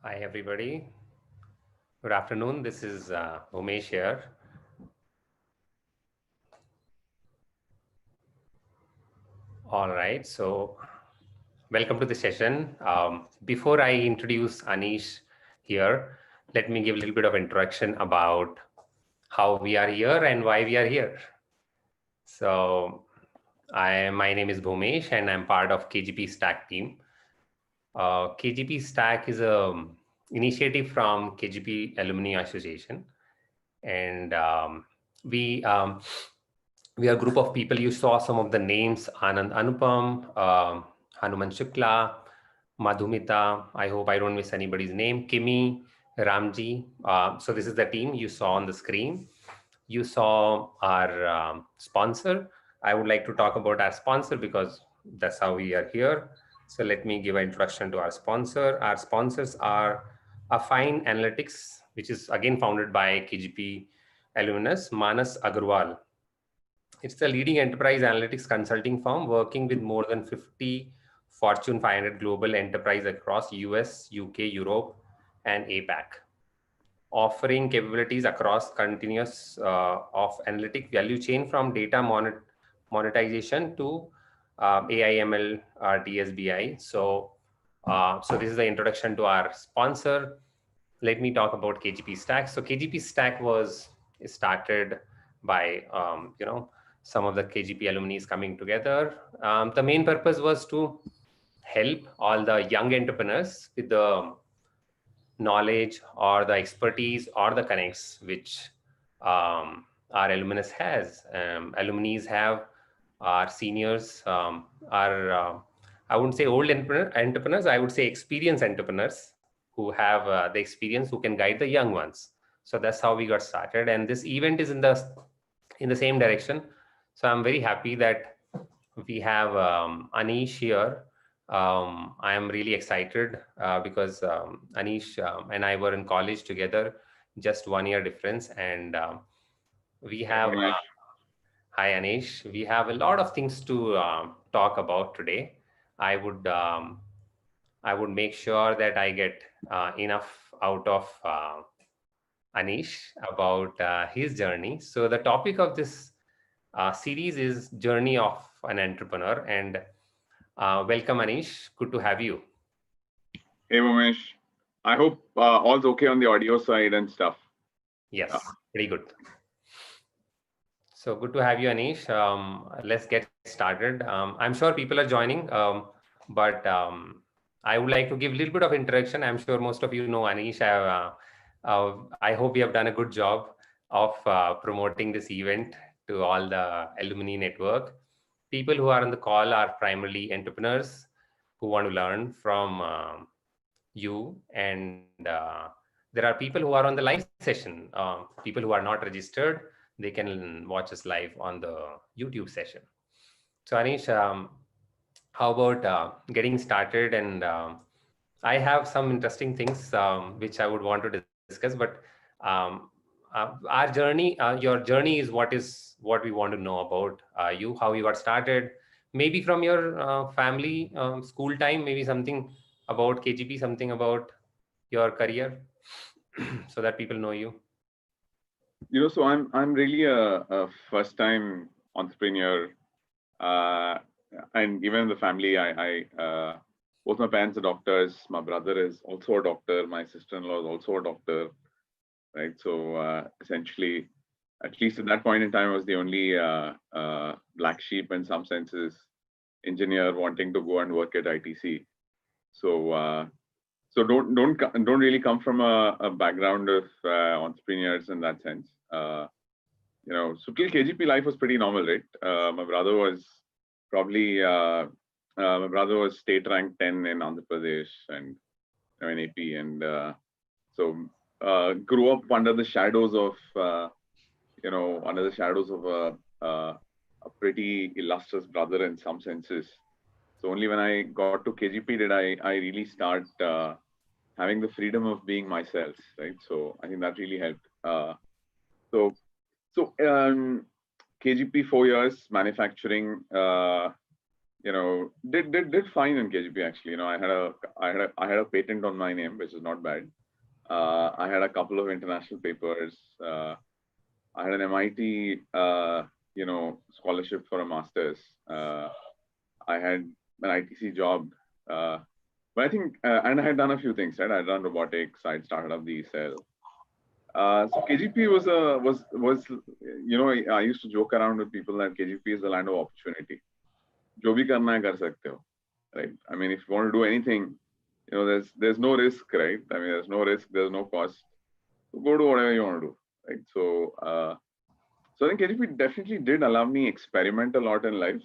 Hi, everybody. Good afternoon. This is Bhomesh here. All right. So, welcome to the session. Before I introduce Aneesh here, let me give a little bit of introduction about how we are here and why we are here. So, my name is Bhomesh, and I'm part of KGP STAC team. KGP STAC is a initiative from KGP Alumni Association, and we we are a group of people. You saw some of the names: Anand Anupam, Hanuman Shukla, Madhumita. I hope I don't miss anybody's name. Kimi, Ramji. So this is the team you saw on the screen. You saw our sponsor. I would like to talk about our sponsor because that's how we are here. So let me give an introduction to our sponsor. Our sponsors are Affine Analytics, which is again founded by KGP alumnus Manas Agarwal. It's the leading enterprise analytics consulting firm working with more than 50 Fortune 500 global enterprise across US, UK, Europe, and APAC, offering capabilities across continuous of analytic value chain from data monetization to AI, ML, DSBI. So this is the introduction to our sponsor. Let me talk about KGP Stack. So KGP Stack was started by some of the KGP alumni coming together. The main purpose was to help all the young entrepreneurs with the knowledge or the expertise or the connects which our alumnus has. Alumni have our seniors, I wouldn't say old entrepreneurs, I would say experienced entrepreneurs who have the experience, who can guide the young ones. So that's how we got started. And this event is in the same direction. So I'm very happy that we have Aneesh here. I am really excited because Aneesh and I were in college together, just 1 year difference. And we have, hi Aneesh, we have a lot of things to talk about today. I would, um, I would make sure that I get enough out of Anish about his journey. So the topic of this series is Journey of an Entrepreneur. And welcome, Anish. Good to have you. Hey, Bhomesh. I hope all's okay on the audio side and stuff. Yes, pretty good. So good to have you, Anish. Let's get started. I'm sure people are joining, but I would like to give a little bit of introduction. I'm sure most of you know Anish. I hope we have done a good job of promoting this event to all the alumni network. People who are on the call are primarily entrepreneurs who want to learn from you, and there are people who are on the live session. People who are not registered, they can watch us live on the YouTube session. So Anish, how about getting started? And I have some interesting things which I would want to discuss, but um, our journey, your journey is what we want to know about you, how you got started, maybe from your family, school time, maybe something about KGP, something about your career, so that people know you. So I'm really a first time entrepreneur, uh, and even in the family, I both my parents are doctors. My brother is also a doctor. My sister-in-law is also a doctor, right? So essentially, at least at that point in time, I was the only black sheep in some senses, engineer wanting to go and work at ITC. So don't really come from a background of entrepreneurs in that sense. So till KGP life was pretty normal, right? My brother was probably my brother was state rank 10 in Andhra Pradesh and in AP, and so grew up under the shadows of a pretty illustrious brother in some senses. So only when I got to KGP did I really start having the freedom of being myself, right? So I think that really helped. So KGP 4 years manufacturing. did fine in KGP actually. I had a patent on my name, which is not bad. I had a couple of international papers. I had an MIT, scholarship for a master's. I had an ITC job. But I think, and I had done a few things, right? I had done robotics. I had started up the cell. So KGP I used to joke around with people that KGP is the land of opportunity. जो भी करना है कर सकते हो, right? I mean, if you want to do anything, there's no risk, right? I mean, there's no risk, there's no cost. So go do whatever you want to do, right? So I think KGP definitely did allow me experiment a lot in life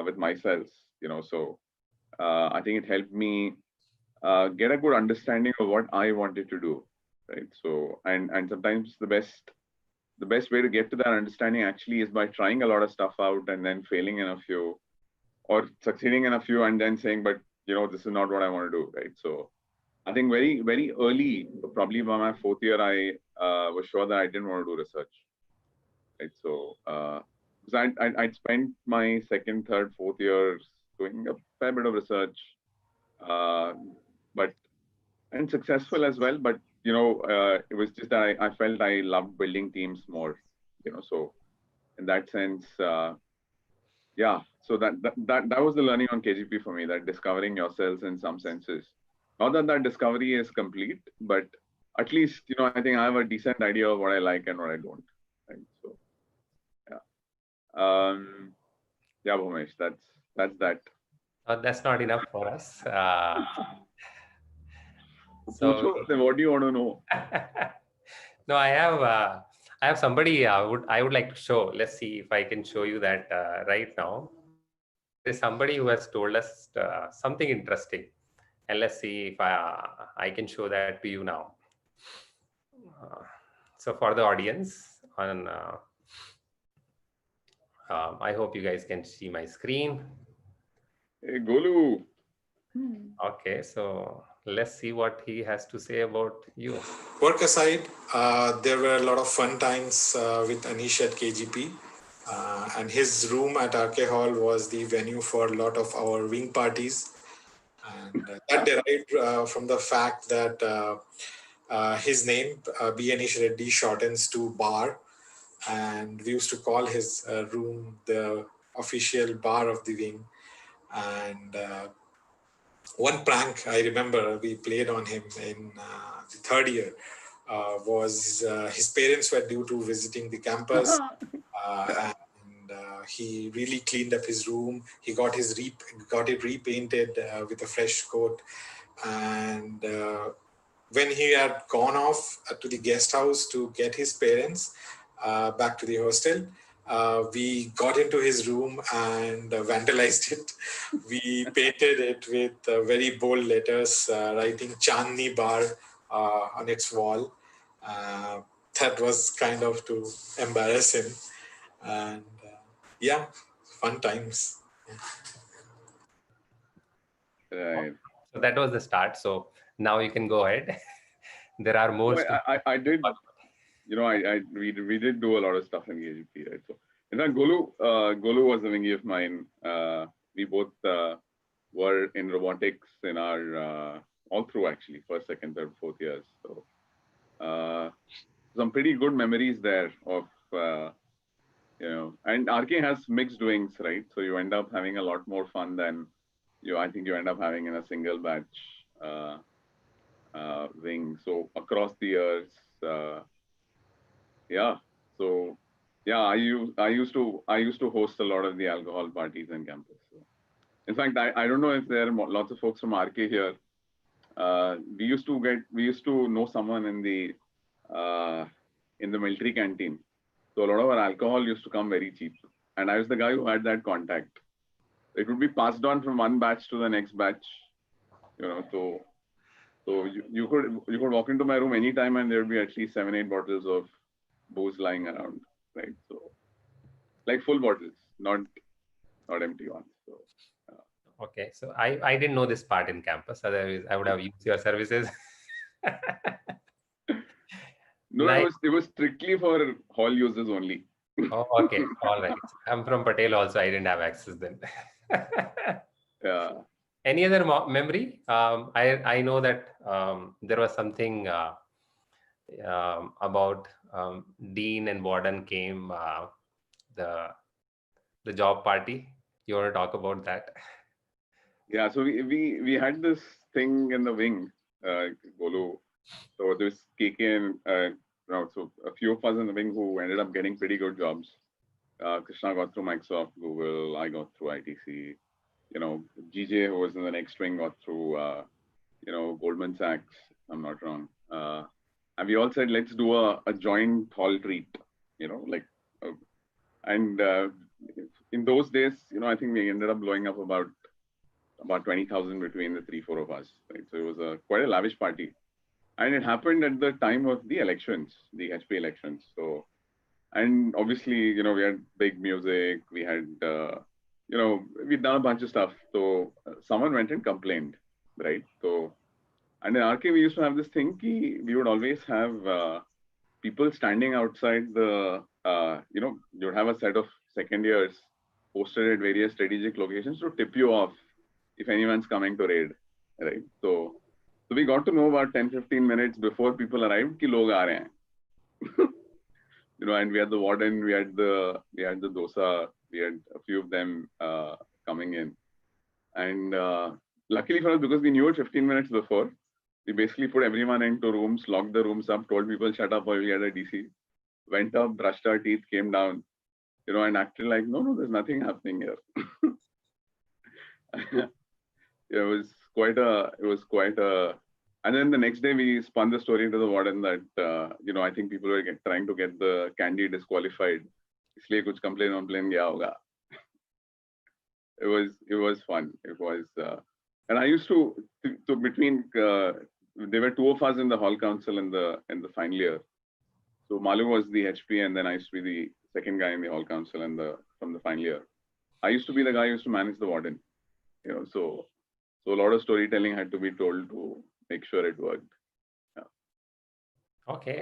with myself, So I think it helped me get a good understanding of what I wanted to do, right? So and sometimes the best way to get to that understanding actually is by trying a lot of stuff out and then failing in a few, or succeeding in a few and then saying, but this is not what I want to do, right? So I think very, very early, probably by my 4th year, I was sure that I didn't want to do research, right? So because I'd spent my 2nd, 3rd, 4th years doing a fair bit of research, and successful as well. But it was just that I felt I loved building teams more, So in that sense, yeah. So that was the learning on KGP for me, that discovering yourselves in some senses. Not that discovery is complete, but at least, I think I have a decent idea of what I like and what I don't. Right? So, yeah. Yeah, Bhomesh, that's that. That's not enough for us. So, what do you want to know? No, I have somebody I would like to show. Let's see if I can show you that right now. There's somebody who has told us something interesting, and let's see if I can show that to you now. So for the audience, I hope you guys can see my screen. Hey, Golu. Okay, so let's see what he has to say about you. Work aside, there were a lot of fun times with Aneesh at KGP. And his room at RK Hall was the venue for a lot of our wing parties. And that derived from the fact that his name, B. Aneesh Reddy, shortens to bar. And we used to call his room the official bar of the wing. And one prank I remember we played on him in the 3rd year was his parents were due to visiting the campus. And he really cleaned up his room. He got it repainted with a fresh coat. And when he had gone off to the guest house to get his parents back to the hostel, we got into his room and vandalized it. We painted it with very bold letters, writing Chandni Bar on its wall. That was kind of to embarrass him. And yeah, fun times. Right. So that was the start. So now you can go ahead. There are more. I did, we did do a lot of stuff in KGP, right? So in fact, Golu was a wingy of mine. We both were in robotics in our all through actually 1st, 2nd, 3rd, 4th years. So some pretty good memories there of and RK has mixed doings, right? So you end up having a lot more fun than I think you end up having in a single batch wing. So across the years, yeah. So yeah, I used to host a lot of the alcohol parties in campus. So, in fact, I don't know if there are lots of folks from RK here. We used to know someone in the military canteen. So a lot of our alcohol used to come very cheap, and I was the guy who had that contact. It would be passed on from one batch to the next batch, So you could walk into my room anytime, and there would be at least 7-8 bottles of booze lying around, right? So like full bottles, not empty ones. So okay, so I didn't know this part in campus. Otherwise, I would have used your services. No, it was strictly for hall users only. Oh, okay, all right. I'm from Patel also. I didn't have access then. Yeah. Any other memory? I know that there was something about Dean and Warden came the the job party. You want to talk about that? Yeah, so we had this thing in the wing, Golu. So this KK and so a few of us in the wing who ended up getting pretty good jobs. Krishna got through Microsoft, Google. I got through ITC. You know, GJ, who was in the next wing, got through Goldman Sachs. If I'm not wrong. And we all said, let's do a joint hall treat. You know, like, and in those days, I think we ended up blowing up about 20,000 between the 3-4 of us. Right? So it was quite a lavish party. And it happened at the time of the elections, the HP elections. So, and obviously, we had big music. We had, we'd done a bunch of stuff. So someone went and complained, right? So, and in RK, we used to have this thing, we would always have people standing outside the, you would have a set of second years posted at various strategic locations to tip you off if anyone's coming to raid, right? So we got to know about 10-15 minutes before people arrived ki log aa rahe hain. And we had the warden, we had the dosa, we had a few of them coming in. And luckily for us, because we knew it 15 minutes before, we basically put everyone into rooms, locked the rooms up, told people shut up or we had a DC, went up, brushed our teeth, came down, and acted like, no, there's nothing happening here. It was quite a, and then the next day we spun the story to the warden that, I think people were trying to get the candy disqualified. Isliye kuch complain gaya hoga. It was fun. It was, and I used to between, there were 2 of us in the hall council in the final year. So Malu was the HP and then I used to be the second guy in the hall council from the final year. I used to be the guy who used to manage the warden, so a lot of storytelling had to be told to make sure it worked. Yeah. Okay.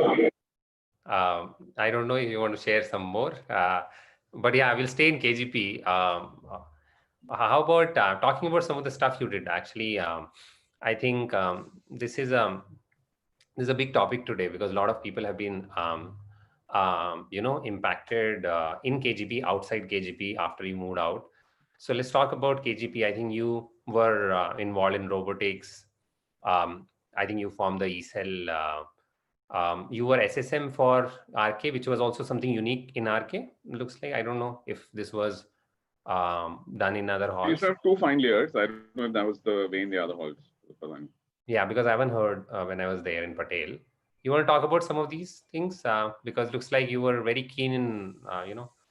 I don't know if you want to share some more, but yeah, I will stay in KGP. How about talking about some of the stuff you did? Actually, I think this is a big topic today because a lot of people have been impacted in KGP, outside KGP after you moved out. So let's talk about KGP. I think you were involved in robotics. I think you formed the eCell. You were SSM for RK, which was also something unique in RK. Looks like, I don't know if this was done in other halls. We used to have 2 final years. I don't know if that was the way in the other halls. Yeah, because I haven't heard when I was there in Patel. You want to talk about some of these things? Because it looks like you were very keen in,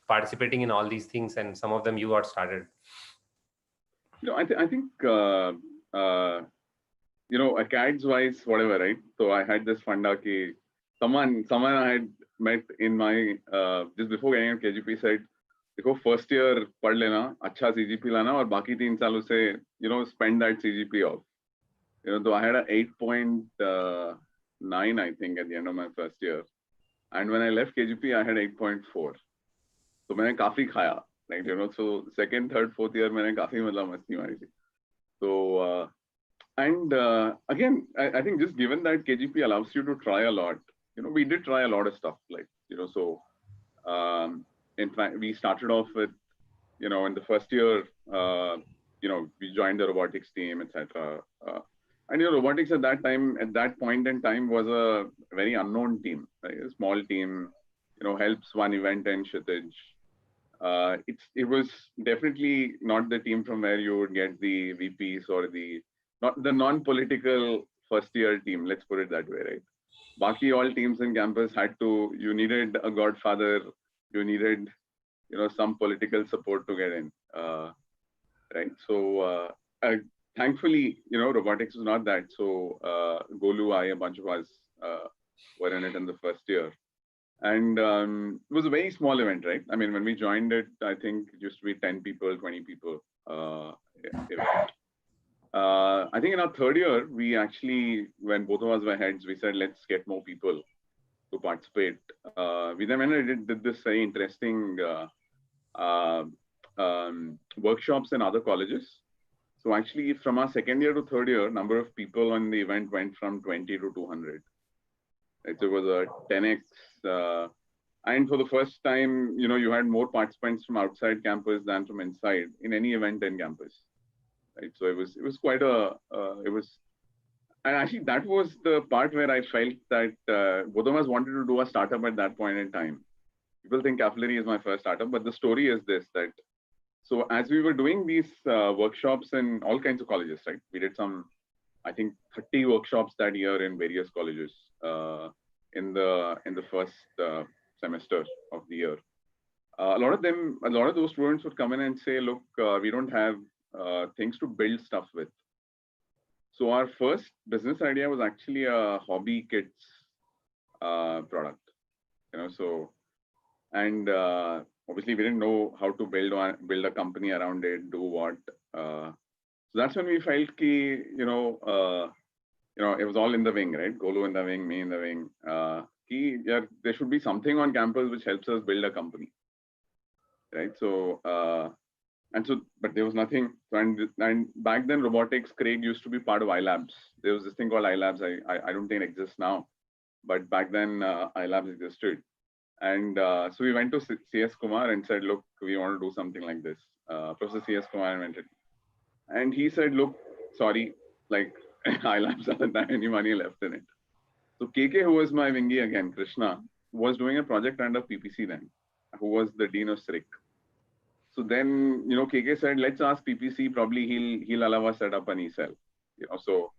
participating in all these things, and some of them you got started. I think, acads wise, whatever, right? So I had this funda ki someone I had met in my, just before getting to KGP said, देखो first year पढ़ लेना, अच्छा CGP लाना और बाकी 3 साल उसे, spend that CGP off. So I had a 8.9, I think, at the end of my first year. And when I left KGP, I had 8.4. So मैंने काफी खाया, right? So second, third, fourth year मैंने काफी मतलब मस्ती मारी थी. So and again, I think just given that KGP allows you to try a lot, we did try a lot of stuff, like, so in fact, we started off with, in the first year, we joined the robotics team, etc. And robotics at that point in time was a very unknown team, right? A small team, helps one event and Kshitij. It was definitely not the team from where you would get the VPs or not the non-political first year team, let's put it that way, right? Baki all teams in campus you needed a godfather, you needed, some political support to get in, right? So thankfully, robotics was not that. So Golu, a bunch of us were in it in the first year. And it was a very small event, right? I mean, when we joined it, I think it used to be 10 people, 20 people. I think in our third year, we actually, when both of us were heads, we said, let's get more people to participate. We then did this very interesting workshops in other colleges. So actually, from our second year to third year, number of people on the event went from 20 to 200. It was a 10x. And for the first time, you had more participants from outside campus than from inside in any event in campus. Right. So it was quite and actually that was the part where I felt that both of us wanted to do a startup at that point in time. People think Capillary is my first startup, but the story is this, that so as we were doing these workshops in all kinds of colleges, right? We did I think 30 workshops that year in various colleges in the first semester of the year. A lot of those students would come in and say, look, we don't have things to build stuff with. So our first business idea was actually a hobby kits product, and obviously we didn't know how to build a company around it, do what. So that's when we felt it was all in the wing, right? Golu in the wing, me in the wing. There should be something on campus which helps us build a company, right? So, but there was nothing. And back then, robotics, Craig, used to be part of iLabs. There was this thing called iLabs. I don't think it exists now, but back then iLabs existed. And so we went to CS Kumar and said, look, we want to do something like this. Professor CS Kumar invented. And he said, look, sorry, like iLabs doesn't have any money left in it. So KK, who was my wingy again, Krishna, was doing a project under PPC then, who was the Dean of SRIC. So then, KK said, let's ask PPC, probably he'll allow us set up an e-cell. So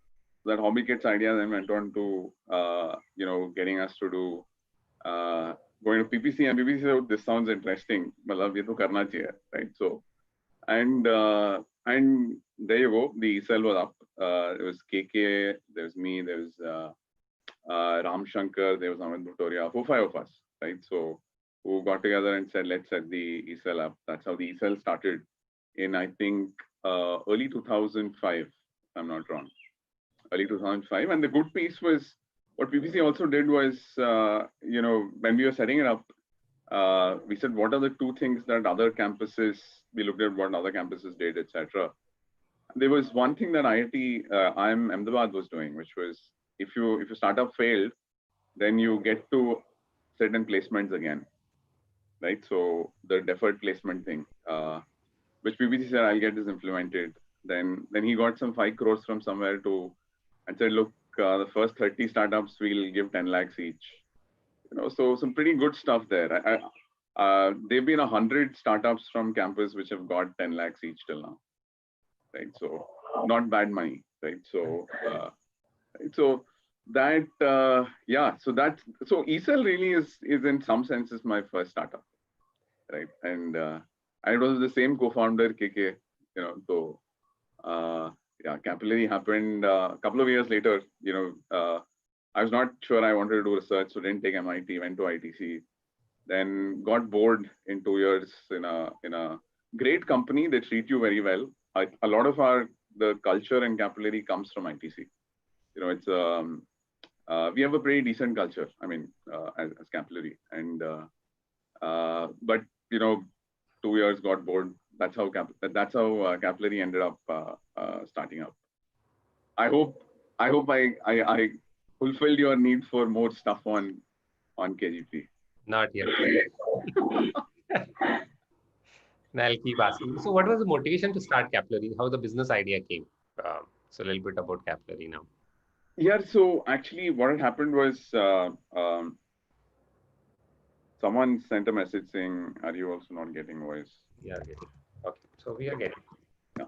that hobby kits idea then went on to, getting us to do, going to PPC, and PPC said, oh, this sounds interesting, matlab, ye to karna chahiye, right? So, and there you go, the e-cell was up. There was KK, there was me, there was Ram Shankar, there was Amit Bhutoria, 4-5 of us, right? So, who got together and said, let's set the e-cell up. That's how the e-cell started in, I think, early 2005, if I'm not wrong. Early 2005. And the good piece was, what PPC also did was, when we were setting it up, we said, what are the two things that other campuses, we looked at what other campuses did, etc. There was one thing that IIT Ahmedabad was doing, which was, if your startup failed, then you get to sit in placements again. Right, so the deferred placement thing, which PPC said, I'll get this implemented. Then he got some 5 crores from somewhere and said, look, the first 30 startups we'll give 10 lakhs each. So some pretty good stuff there. There've been 100 startups from campus which have got 10 lakhs each till now. Right, so not bad money. Right, so that so e-cell really is in some senses my first startup, right? And it was the same co-founder KK, so Capillary happened a couple of years later. I was not sure I wanted to do research, so didn't take MIT, went to ITC, then got bored in 2 years in a great company. They treat you very well. A lot of the culture in Capillary comes from ITC. It's we have a pretty decent culture, I mean, as Capillary, and but 2 years got bored. That's how Capillary ended up starting up. I hope I fulfilled your need for more stuff on KGP. Not yet. I'll keep asking. So what was the motivation to start Capillary? How the business idea came? So a little bit about Capillary now. Yeah, so actually what had happened was someone sent a message saying, are you also not getting voice? We are getting. Okay, so we are getting. Yeah.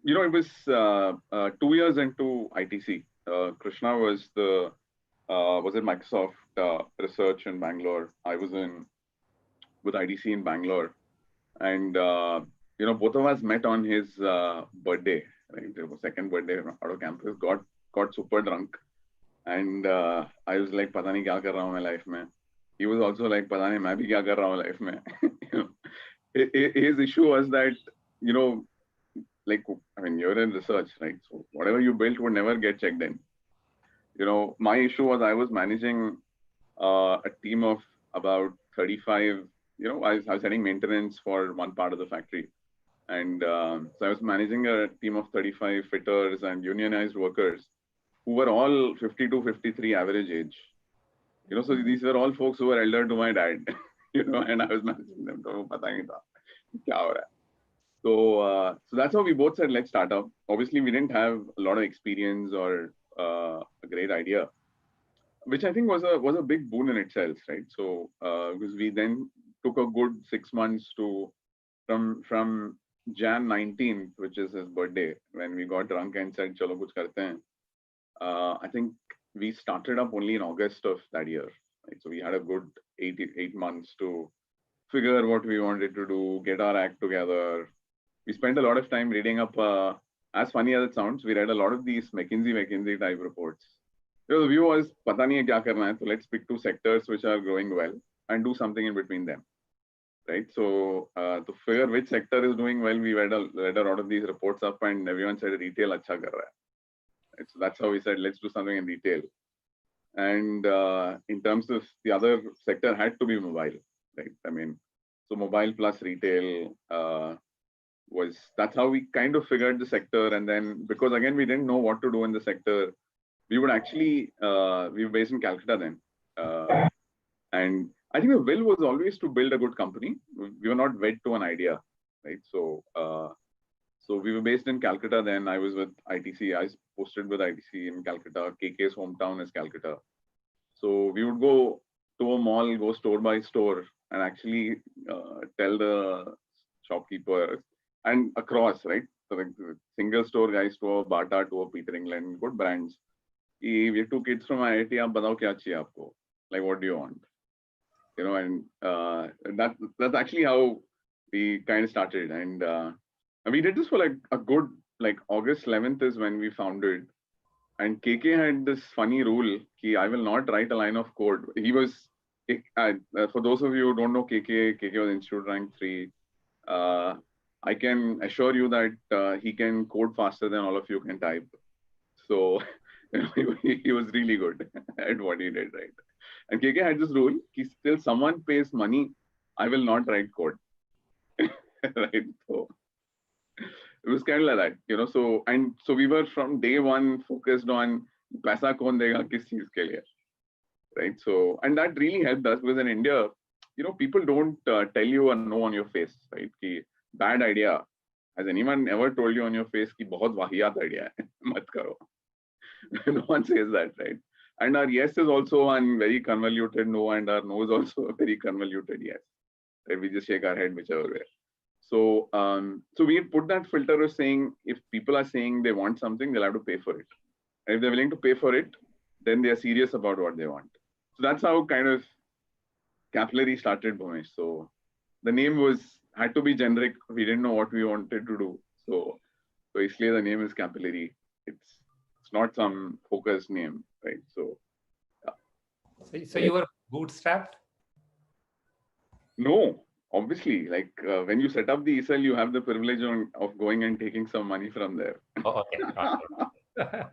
It was 2 years into ITC. Krishna was at Microsoft Research in Bangalore. I was with ITC in Bangalore. And, both of us met on his birthday. Right? It was second birthday out of campus, got super drunk. And I was like, pata nahi kya kar raha hu main life mein. He was also like, pata nahi main bhi kya kar raha hu life mein. His issue was that, you're in research, right? So whatever you built would never get checked in. My issue was I was managing a team of about 35, I was heading maintenance for one part of the factory. And so I was managing a team of 35 fitters and unionized workers who were all 52, 53 average age. So these were all folks who were elder to my dad, and I was managing them. So, pata nahi tha, kya ho raha hai. So that's how we both said, let's start up. Obviously, we didn't have a lot of experience or a great idea, which I think was a big boon in itself, right? So because we then took a good 6 months from Jan 19th, which is his birthday, when we got drunk and said, "Chalo, kuch karte hain." I think we started up only in August of that year. Right? So we had a good 8 months to figure what we wanted to do, get our act together. We spent a lot of time reading up. As funny as it sounds, we read a lot of these McKinsey type reports. The view was, "Pata nahi hai kya karna hai, so let's pick 2 sectors which are growing well and do something in between them." Right. So to figure which sector is doing well, we read a lot of these reports up, and everyone said retail acha kar raha hai. Right? So that's how we said, let's do something in retail. And in terms of the other sector had to be mobile, right? I mean, so mobile plus retail that's how we kind of figured the sector. And then because again, we didn't know what to do in the sector, we would actually, we were based in Calcutta then. And I think the will was always to build a good company. We were not wed to an idea, right? So we were based in Calcutta then. I was with ITC. I was posted with ITC in Calcutta. KK's hometown is Calcutta. So we would go to a mall, go store by store, and actually tell the shopkeeper and across, right? So like single store guys to a Bata to a Peter England, good brands. We have 2 kids from IIT. Aap batao kya chahiye aapko? Like, what do you want? And that's actually how we kind of started. And we did this for like a good, like August 11th is when we founded. And KK had this funny rule, I will not write a line of code. He was, for those of you who don't know KK was Institute Rank 3. I can assure you that he can code faster than all of you can type. So he was really good at what he did, right? And KK had this rule, till someone pays money, I will not write code. Right? So it was kind of like that, so we were from day one focused on paisa kaun dega kis cheez ke liye, right? So, and that really helped us because in India, people don't tell you a no on your face, right? Ki, bad idea. Has anyone ever told you on your face ki bahut wahiyat idea hai, mat karo? No one says that, right? And our yes is also one very convoluted no, and our no is also a very convoluted yes. Right? We just shake our head whichever way. So, so we put that filter of saying, if people are saying they want something, they'll have to pay for it. And if they're willing to pay for it, then they're serious about what they want. So that's how kind of Capillary started, Bhomesh. So the name had to be generic. We didn't know what we wanted to do. So basically the name is Capillary. It's not some focused name, right? So, yeah. So you were bootstrapped? No. Obviously, like when you set up the ESL, you have the privilege of going and taking some money from there. Oh, okay.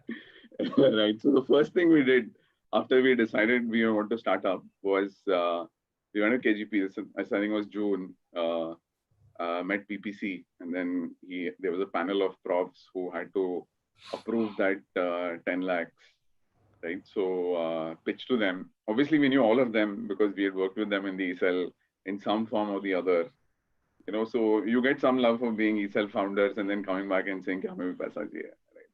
Right. So the first thing we did after we decided we want to start up was we went to KGP. I think it was June. Met PPC, and then there was a panel of profs who had to approve that 10 lakhs. Right. So pitch to them. Obviously, we knew all of them because we had worked with them in the ESL in some form or the other, so you get some love for being ESL founders and then coming back and saying, hame bhi paisa chahiye, right?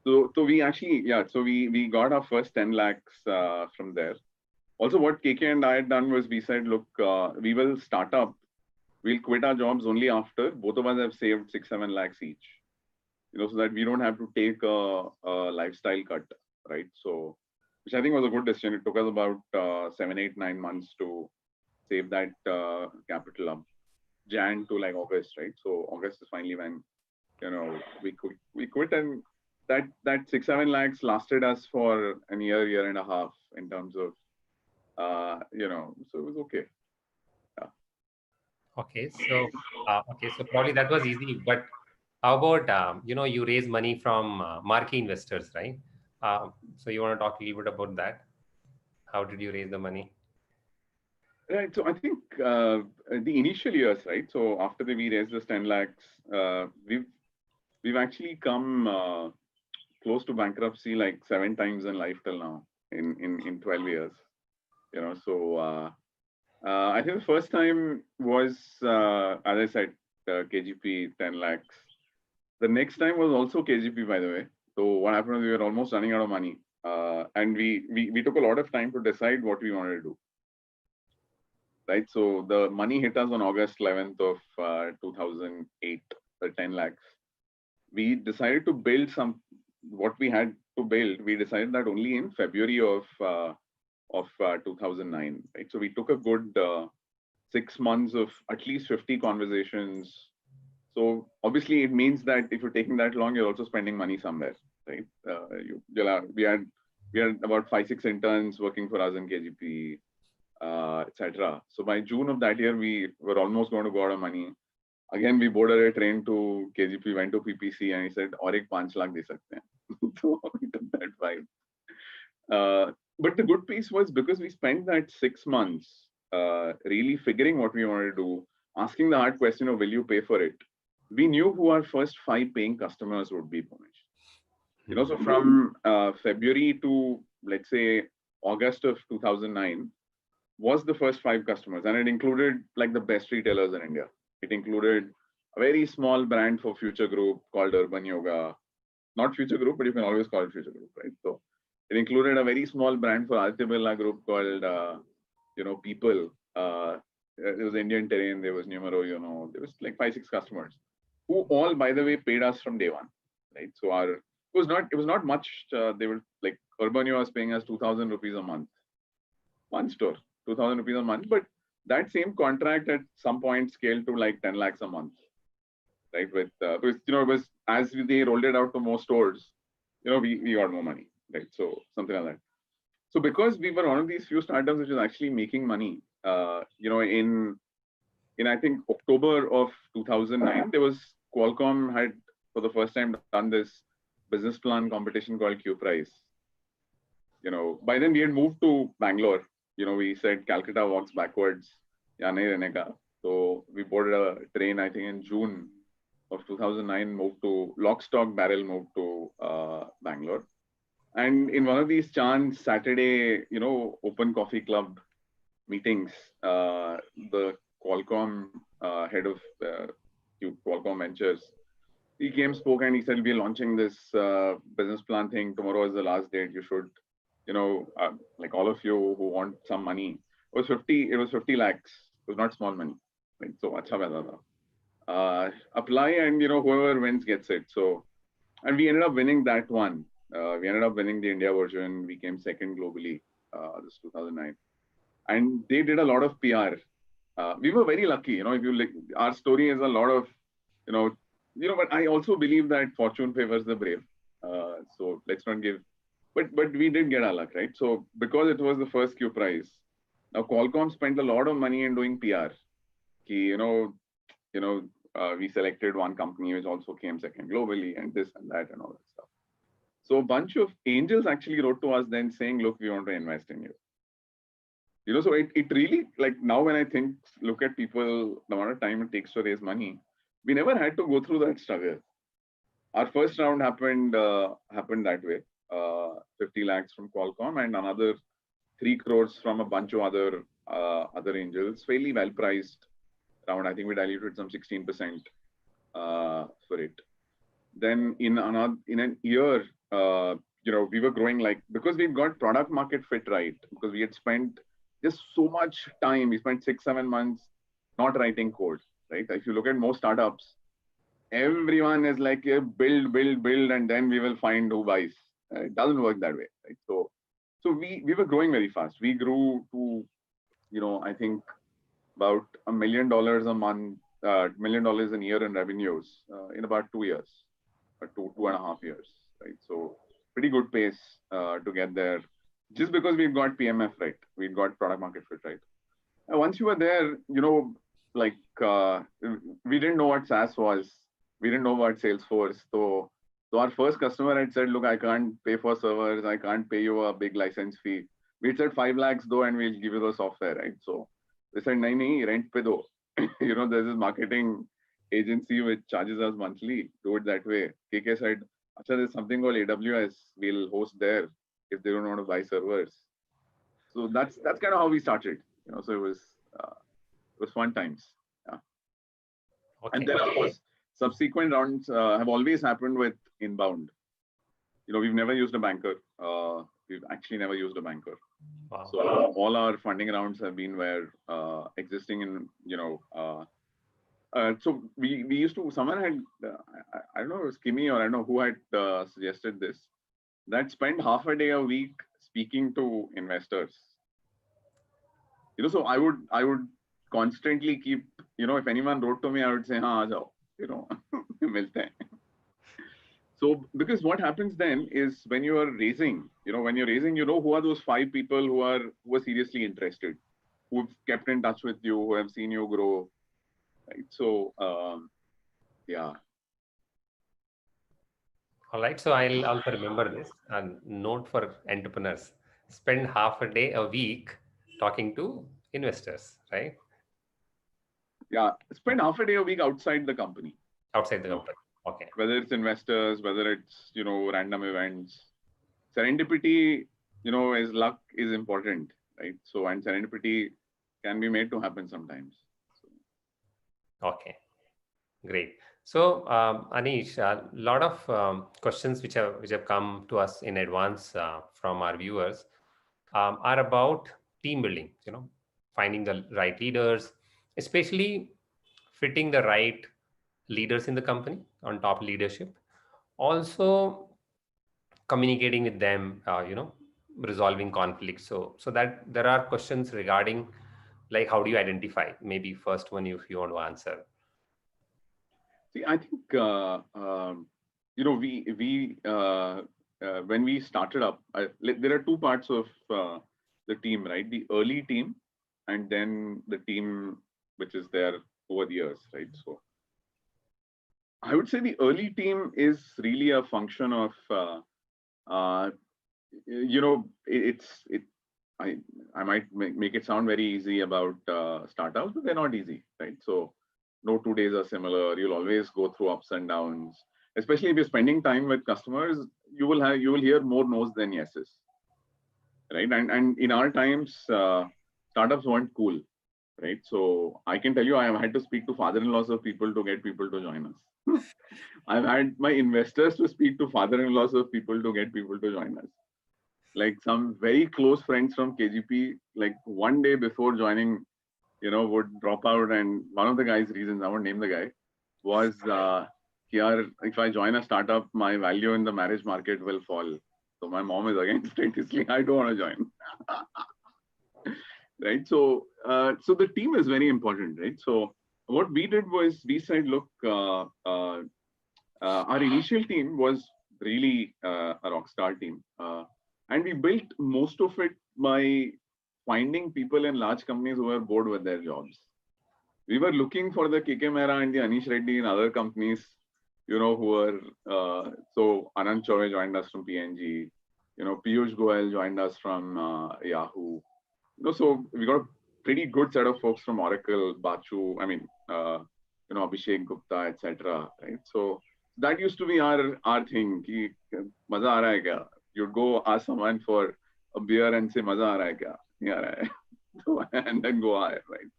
So we actually, so we got our first 10 lakhs from there. Also, what KK and I had done was we said, look, we will start up. We'll quit our jobs only after both of us have saved 6-7 lakhs each, so that we don't have to take a lifestyle cut, right? So, which I think was a good decision. It took us about 7, 8, 9 months to save that capital up, Jan to like August, right? So August is finally when, we quit, and that 6-7 lakhs lasted us for a year and a half in terms of, so it was okay. Yeah. Okay, so probably that was easy, but how about, you raise money from marquee investors, right? So you want to talk a little bit about that? How did you raise the money? Right. So I think the initial years, right? So after we raised this 10 lakhs, we've actually come close to bankruptcy like 7 times in life till now in 12 years. I think the first time was, as I said, KGP 10 lakhs. The next time was also KGP, by the way. So what happened was we were almost running out of money, and we took a lot of time to decide what we wanted to do. Right. So the money hit us on August 11th of 2008, the 10 lakhs. We decided to build what we had to build. We decided that only in February of 2009. Right. So we took a good 6 months of at least 50 conversations. So obviously it means that if you're taking that long, you're also spending money somewhere, right? We had about 5-6 interns working for us in KGP. Etc. So by June of that year, we were almost going to go out of money. Again, we boarded a train to KGP, went to PPC, and he said, "और एक 5 लाख दे सकते हैं." So we took that vibe. But the good piece was because we spent that 6 months really figuring what we wanted to do, asking the hard question of, "Will you pay for it?" We knew who our first 5 paying customers would be, Bhomesh. So from February to, let's say, August of 2009, was the first 5 customers, and it included like the best retailers in India. It included a very small brand for Future Group called Urban Yoga. Not Future Group, but you can always call it Future Group, right? So it included a very small brand for Aditya Birla Group called, People. There was Indian Terrain, there was Numero, there was like 5-6 customers who all, by the way, paid us from day one, right? So it was not much. They were like Urban Yoga was paying us 2,000 rupees a month. One store. 2,000 rupees a month, but that same contract at some point scaled to like 10 lakhs a month, right? With because it was as they rolled it out to more stores, we got more money, right? So something like that. So because we were one of these few startups which was actually making money, in I think October of 2009, there was Qualcomm had for the first time done this business plan competition called Q Prize. By then we had moved to Bangalore. We said Calcutta walks backwards. So we boarded a train, I think in June of 2009, moved to lock, stock, barrel, moved to Bangalore. And in one of these chance Saturday, open coffee club meetings, the Qualcomm head of Qualcomm Ventures, he came, spoke, and he said, "We're launching this business plan thing. Tomorrow is the last date. You should, like all of you who want some money." It was 50 lakhs. It was not small money. Right? So, acha paisa tha. Apply, and whoever wins gets it. So, and we ended up winning that one. We ended up winning the India version. We came second globally. This 2009, and they did a lot of PR. We were very lucky. If you like, our story is a lot of, but I also believe that fortune favors the brave. So let's not give. But we did get our luck, right? So because it was the first Q Prize, now Qualcomm spent a lot of money in doing PR. We selected one company which also came second globally, and this and that and all that stuff. So a bunch of angels actually wrote to us then saying, "Look, we want to invest in you." So it really, like now when I look at people, the amount of time it takes to raise money, we never had to go through that struggle. Our first round happened that way. 50 lakhs from Qualcomm and another 3 crores from a bunch of other angels, fairly well priced round. I think we diluted some 16% for it. Then in a year, we were growing because we've got product market fit right, because we had spent just so much time. We spent 6-7 months not writing code, right? If you look at most startups, everyone is like, build, and then we will find who buys. It doesn't work that way, right? So we were growing very fast. We grew to, I think about $1 million a month, $1 million a year in revenues in about 2 years, or 2.5 years, right? So pretty good pace to get there, just because we've got PMF right. We've got product market fit right. And once you were there, we didn't know what SaaS was. We didn't know what Salesforce. So our first customer had said, "Look, I can't pay for servers. I can't pay you a big license fee." We said 5 lakhs though, and we'll give you the software, right? So They said, nahi, rent pe do. There's this marketing agency which charges us monthly. Do it that way. KK said, Acha, there's something called AWS. We'll host there if they don't want to buy servers. So that's kind of how we started. So it was fun times. Yeah. Okay. And then of course, subsequent rounds have always happened with inbound. We've never used a banker. We've actually never used a banker. Wow. So all our funding rounds have been where existing in, so we used to, someone had, I don't know, it was Kimmy or I don't know who had suggested this, that spend half a day a week speaking to investors. So I would constantly keep, if anyone wrote to me, I would say, haan, aa jao, milte hain. So, because what happens then is when you are raising, who are those 5 people who are seriously interested, who've kept in touch with you, who have seen you grow, right? So, yeah. All right. So I'll also remember this and note for entrepreneurs: spend half a day a week talking to investors, right? Yeah, spend half a day a week outside the company. Outside the company. Okay. Whether it's investors, whether it's, random events. Serendipity, is luck is important, right? So, and serendipity can be made to happen sometimes. Okay, great. So, Aneesh, a lot of questions which have come to us in advance from our viewers are about team building. Finding the right leaders, especially fitting the right leaders in the company on top leadership. Also, communicating with them. Resolving conflicts. So that there are questions regarding like how do you identify? Maybe first one if you want to answer. See, I think when we started up, there are 2 parts of the team, right? The early team, and then the team which is there over the years, right? So, I would say the early team is really a function of, I might make it sound very easy about startups, but they're not easy, right? So, no 2 days are similar. You'll always go through ups and downs. Especially if you're spending time with customers, you will hear more no's than yeses, right? And in our times, startups weren't cool, right? So I can tell you, I have had to speak to father-in-laws of people to get people to join us. I've had my investors to speak to father-in-laws of people to get people to join us. Like some very close friends from KGP, like one day before joining, would drop out. And one of the guy's reasons, I won't name the guy, was, if I join a startup, my value in the marriage market will fall. So my mom is against it. It's like, I don't want to join. Right. So, so the team is very important, right? So what we did was we said, look, our initial team was really a rockstar team. And we built most of it by finding people in large companies who were bored with their jobs. We were looking for the KK Mehra and the Aneesh Reddy and other companies, who were, so Anand Chauve joined us from PNG, Piyush Goyal joined us from Yahoo. So we got a pretty good set of folks from Oracle, Bachu, Abhishek Gupta, etc. Right? So that used to be our thing. Ki, maza aa raha hai kya? You'd go ask someone for a beer and say, maza aa raha hai kya? Nahi aa raha hai. And then go ahead, right?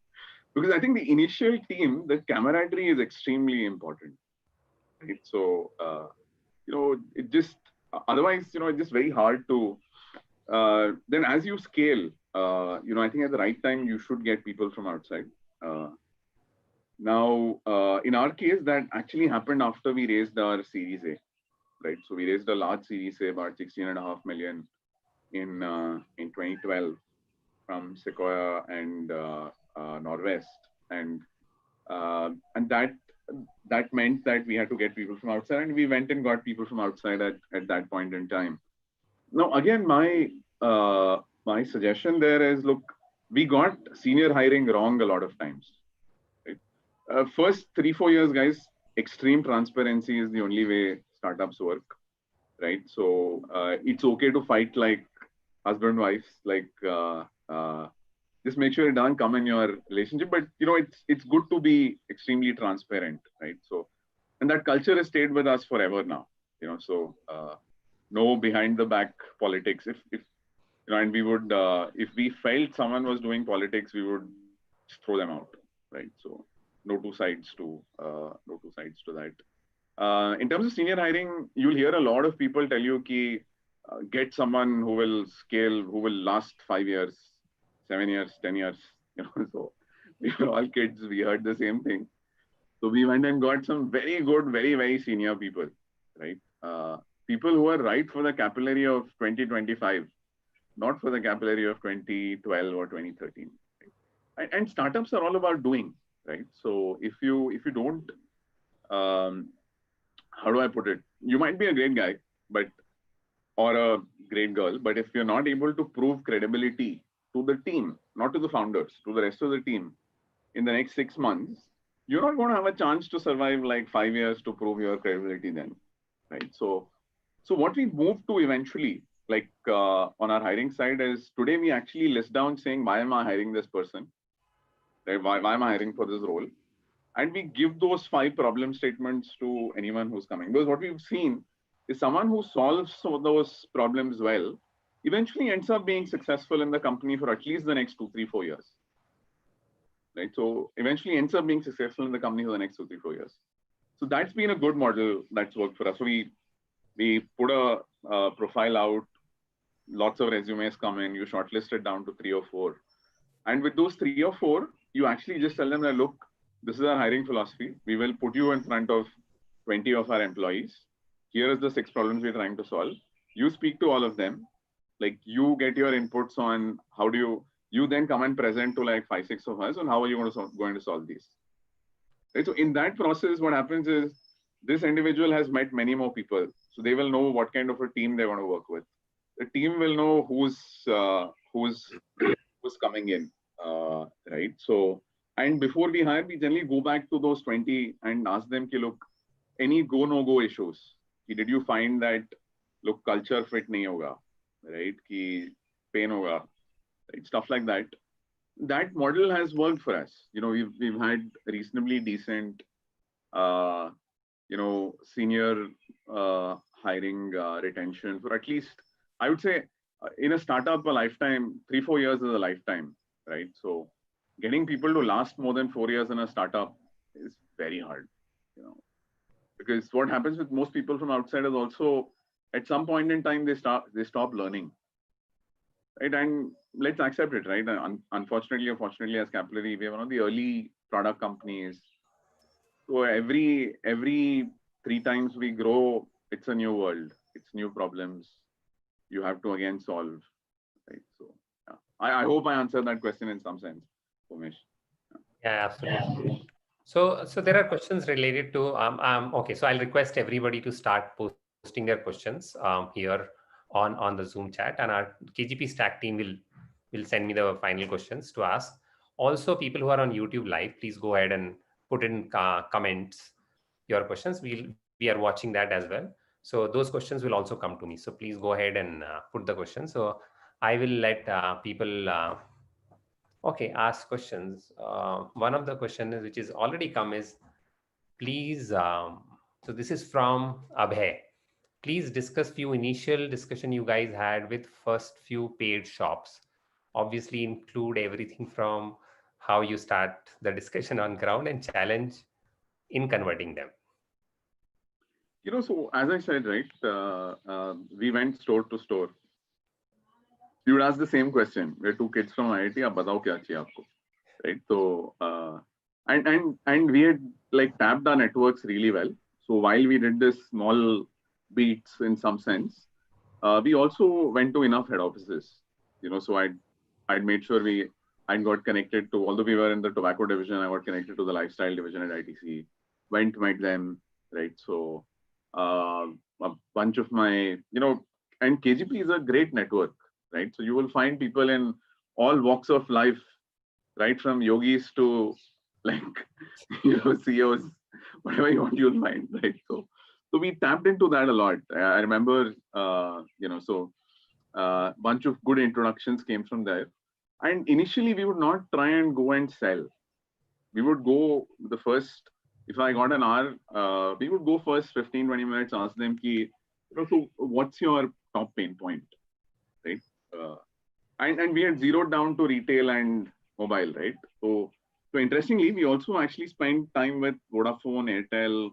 Because I think the initial team, the camaraderie is extremely important. Right? So, it just, otherwise, it's just very hard to, then as you scale, I think at the right time, you should get people from outside. Now, in our case, that actually happened after we raised our Series A, right? So we raised a large Series A, about 16.5 million in 2012 from Sequoia and Norwest, and that meant that we had to get people from outside, and we went and got people from outside at that point in time. Now, again, my suggestion there is, look, we got senior hiring wrong a lot of times. Right? First 3-4 years, guys, extreme transparency is the only way startups work, right? So it's okay to fight like husband wives, like just make sure it doesn't come in your relationship. But it's good to be extremely transparent, right? So, and that culture has stayed with us forever now. So no behind the back politics. If and we would, if we felt someone was doing politics, we would throw them out, right? So no two sides to that. In terms of senior hiring, you'll hear a lot of people tell you ki get someone who will scale, who will last 5 years, 7 years, 10 years. So we were all kids. We heard the same thing. So we went and got some very good, very, very senior people, right? People who are right for the capillary of 2025, not for the capillary of 2012 or 2013. Right? And startups are all about doing, right? So if you don't, how do I put it? You might be a great guy, or a great girl, but if you're not able to prove credibility to the team, not to the founders, to the rest of the team in the next 6 months, you're not going to have a chance to survive like 5 years to prove your credibility then, right? So what we moved to eventually, like on our hiring side, is today we actually list down saying, why am I hiring this person? Right? Why am I hiring for this role? And we give those 5 problem statements to anyone who's coming. Because what we've seen is someone who solves some of those problems well, eventually ends up being successful in the company for at least the next 2, 3, 4 years. Right? So eventually ends up being successful in the company for the next 2, 3, 4 years. So that's been a good model that's worked for us. So we put a profile out, lots of resumes come in, you shortlist it down to 3 or 4. And with those 3 or 4, you actually just tell them that, look, this is our hiring philosophy. We will put you in front of 20 of our employees. Here is the 6 problems we're trying to solve. You speak to all of them. Like you get your inputs on how do you then come and present to like 5, 6 of us on how are you going to solve these. Right? So in that process, what happens is this individual has met many more people. So they will know what kind of a team they want to work with. The team will know who's coming in, right? So, and before we hire, we generally go back to those 20 and ask them, look, any go, no go issues. Did you find that, look, culture fit nahi hoga, right? Ki pain hoga, right? Stuff like that. That model has worked for us. We've had reasonably decent, senior hiring retention for at least, I would say, in a startup, a lifetime, 3, 4 years is a lifetime, right? So getting people to last more than 4 years in a startup is very hard, because what happens with most people from outside is also at some point in time, they stop learning, right? And let's accept it, right? Unfortunately or fortunately, as Capillary, we are one of the early product companies. So every 3 times we grow, it's a new world, it's new problems you have to again solve, right? So yeah. I hope I answered that question in some sense, Bhomesh. Yeah, absolutely. So there are questions related to okay. So I'll request everybody to start posting their questions here on the Zoom chat, and our KGP Stack team will send me the final questions to ask. Also, people who are on YouTube live, please go ahead and put in comments your questions. We are watching that as well. So those questions will also come to me. So please go ahead and put the questions. So I will let people. Okay, ask questions. One of the questions which is already come is, please, so this is from Abhay. Please discuss few initial discussion you guys had with first few paid shops. Obviously include everything from how you start the discussion on ground and challenge in converting them. So as I said, right, we went store to store. You would ask the same question. We're 2 kids from IIT, ab batao kya chahiye aapko? Right? So, and we had like tapped our networks really well. So while we did this small beats in some sense, we also went to enough head offices. So I'd made sure I got connected to, although we were in the tobacco division, I got connected to the lifestyle division at ITC, met them, right? So a bunch of my, and KGP is a great network, right? So you will find people in all walks of life, right from yogis to like, CEOs, whatever you want, you'll find, right? So we tapped into that a lot. I remember, so a bunch of good introductions came from there. And initially, we would not try and go and sell. We would go the first, if I got an hour, we would go first 15, 20 minutes, ask them, ki, so what's your top pain point, right? And we had zeroed down to retail and mobile, right? So interestingly, we also actually spent time with Vodafone, Airtel,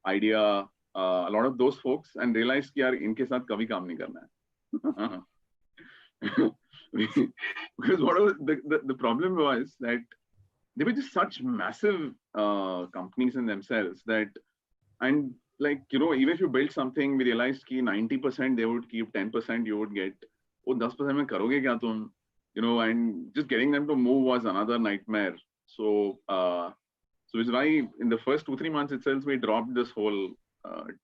Idea, a lot of those folks, and realized कि यार इनके साथ कभी काम नहीं करना है. Because what was the problem was that they were just such massive companies in themselves that, and like, you know, even if you build something, we realized कि 90% they would keep, 10% you would get. Oh, 10% में करोगे क्या तुम? You know, and just getting them to move was another nightmare. So it's why in the first 2-3 months itself, we dropped this whole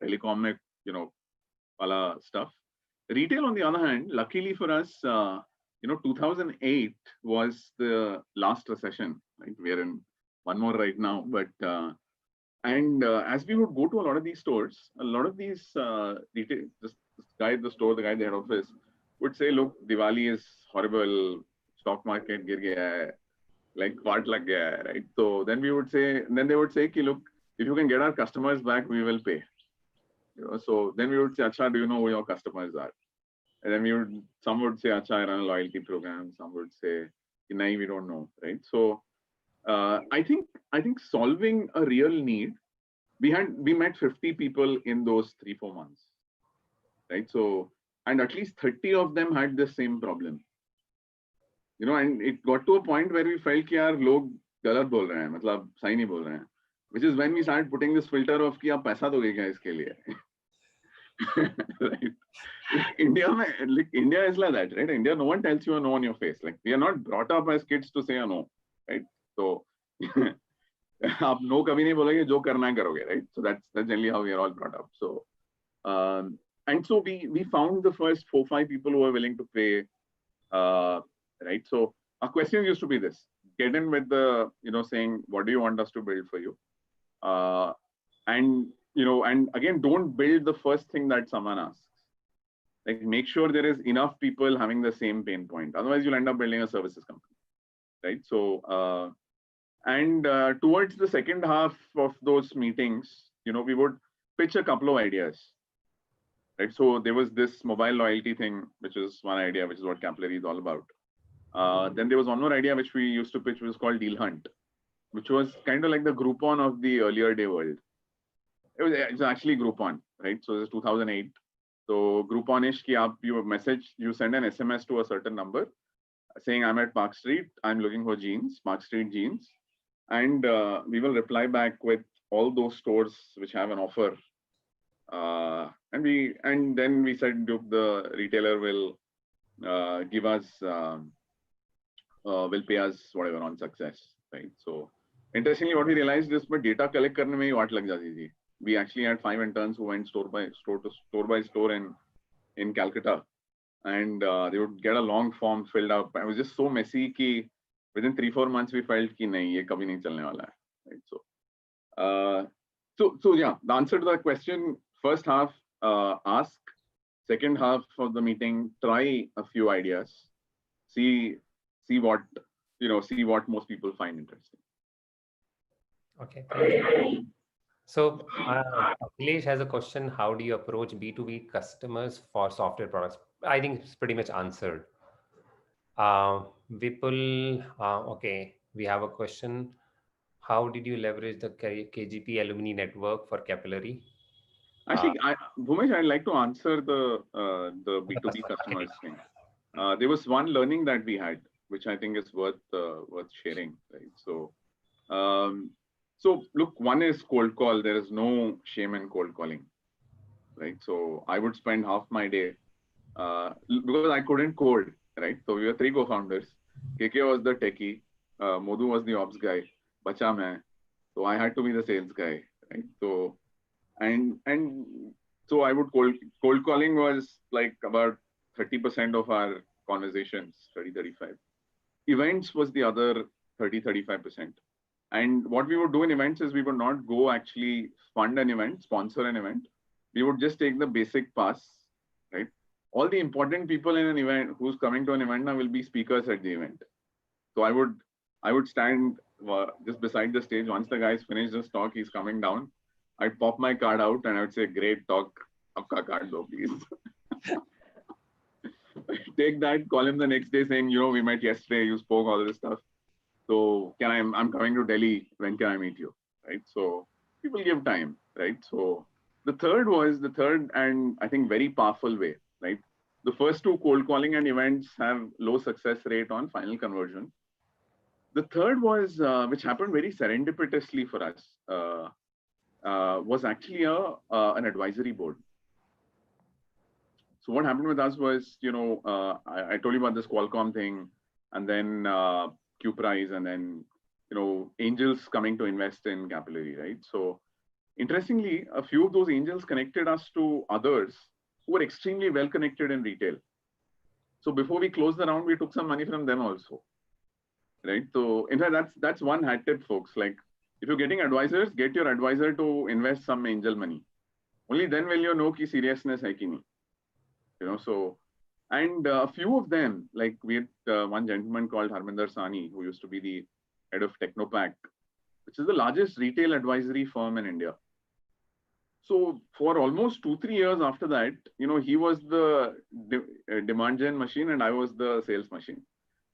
telecom, you know, wala stuff. Retail, on the other hand, luckily for us, you know, 2008 was the last recession, right? We are in one more right now, but as we would go to a lot of these stores, a lot of these retail, this guy at the store, the guy at the head office would say, look, Diwali is horrible, stock market gir gaya hai, like part lag gaya hai, right? So then we would say, then they would say, ki, look, if you can get our customers back, we will pay. You know, so then we would say, Acha, do you know who your customers are? And then some would say, Acha, I run a loyalty program. Some would say, Nahi, we don't know, right? So I think solving a real need, we met 50 people in those 3-4 months, right? So, and at least 30 of them had the same problem. You know, and it got to a point where we felt कि यार लोग गलत बोल रहे हैं, मतलब सही नहीं बोल रहे हैं, which is when we started putting this filter of कि आप पैसा दोगे क्या इसके लिए? Right? India is like that, right? India, no one tells you a no on your face. Like, we are not brought up as kids to say a no, right? So आप no कभी नहीं बोलोगे, जो करना है करोगे, right? So that's generally how we are all brought up. So and so we found the first 4-5 people who were willing to pay, right? So our question used to be this: get in with the, you know, saying, what do you want us to build for you? And you know, and again, don't build the first thing that someone asks. Like, make sure there is enough people having the same pain point. Otherwise, you'll end up building a services company, right? So, towards the second half of those meetings, you know, we would pitch a couple of ideas, right? So there was this mobile loyalty thing, which is one idea, which is what Capillary is all about. Then there was one more idea which we used to pitch, which was called Deal Hunt, which was kind of like the Groupon of the earlier day world. It's actually Groupon, right? So this is 2008. So Groupon-ish ki you send an SMS to a certain number saying, I'm at Park Street, I'm looking for jeans, Park Street jeans. And we will reply back with all those stores which have an offer. And then we said, look, the retailer will give us, will pay us whatever on success, right? So interestingly, what we realized is, but data collect karne mein hi watt lag jati thi. We actually had 5 interns who went store by store in Calcutta, and they would get a long form filled up. It was just so messy ki within 3-4 months we felt ki nahi, ye kabhi nahi chalne wala hai, right? So yeah, the answer to that question: first half, ask; second half of the meeting, try a few ideas, see what, you know, see what most people find interesting. Okay. So Akhilesh has a question: how do you approach B2B customers for software products? I think it's pretty much answered. Vipul, okay, we have a question. How did you leverage the KGP alumni network for Capillary? Actually, Bhomesh, I'd like to answer the B2B customers thing. There was one learning that we had, which I think is worth sharing, right? So, so look, one is cold call. There is no shame in cold calling, right? So I would spend half my day because I couldn't code, right? So we were 3 co-founders. KK was the techie, Modu was the ops guy, Bacha main. So I had to be the sales guy, right? So and so I would cold calling was like about 30% of our conversations, 30-35. Events was the other 30-35%. And what we would do in events is we would not go actually fund an event, sponsor an event. We would just take the basic pass, right? All the important people in an event who's coming to an event now will be speakers at the event. So I would stand just beside the stage. Once the guy's finished his talk, he's coming down. I'd pop my card out and I would say, "Great talk. Apka card do, please." Take that, call him the next day saying, "We met yesterday. You spoke all this stuff. So I'm coming to Delhi. When can I meet you?" Right? So people give time, right? So the third and I think very powerful way, right? The first two, cold calling and events, have low success rate on final conversion. The third was, which happened very serendipitously for us, was actually an advisory board. So what happened with us was, I told you about this Qualcomm thing, and then Q Prize, and then, angels coming to invest in Capillary, right? So interestingly, a few of those angels connected us to others who were extremely well connected in retail. So before we closed the round, we took some money from them also, right? So in fact, that's one hat tip, folks. Like, if you're getting advisors, get your advisor to invest some angel money. Only then will you know ki seriousness hai ki nahi. So, and a few of them, like we had one gentleman called Harminder Sani, who used to be the head of Technopack, which is the largest retail advisory firm in India. So for almost 2-3 years after that, he was the demand gen machine and I was the sales machine.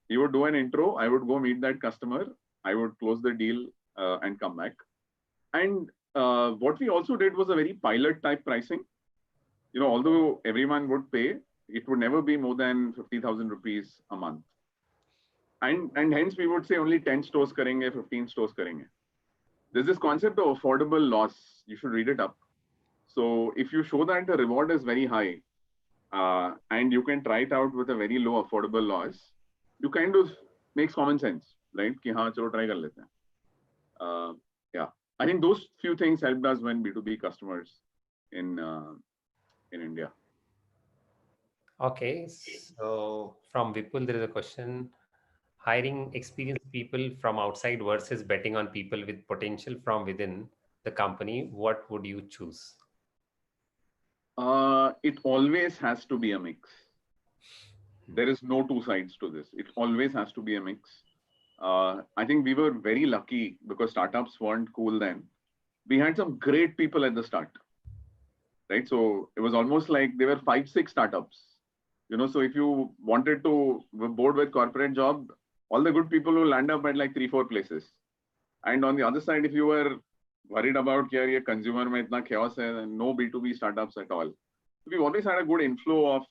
He would do an intro, I would go meet that customer, I would close the deal and come back. And what we also did was a very pilot type pricing. Although everyone would pay, it would never be more than 50,000 rupees a month. And hence we would say only 10 stores karenge, 15 stores karenge. There's this concept of affordable loss. You should read it up. So if you show that the reward is very high and you can try it out with a very low affordable loss, you kind of makes common sense, right? Ki haan, chalo try kar lete hain. Yeah, I think those few things helped us win B2B customers in India. Okay, so from Vipul, there is a question. Hiring experienced people from outside versus betting on people with potential from within the company, what would you choose? It always has to be a mix. There is no two sides to this. It always has to be a mix. I think we were very lucky because startups weren't cool then. We had some great people at the start, right? So it was almost like there were 5-6 startups. So if you wanted to board with corporate job, all the good people will land up at like 3-4 places. And on the other side, if you were worried about your consumer mein itna chaos hai, and no B2B startups at all, we've always had a good inflow of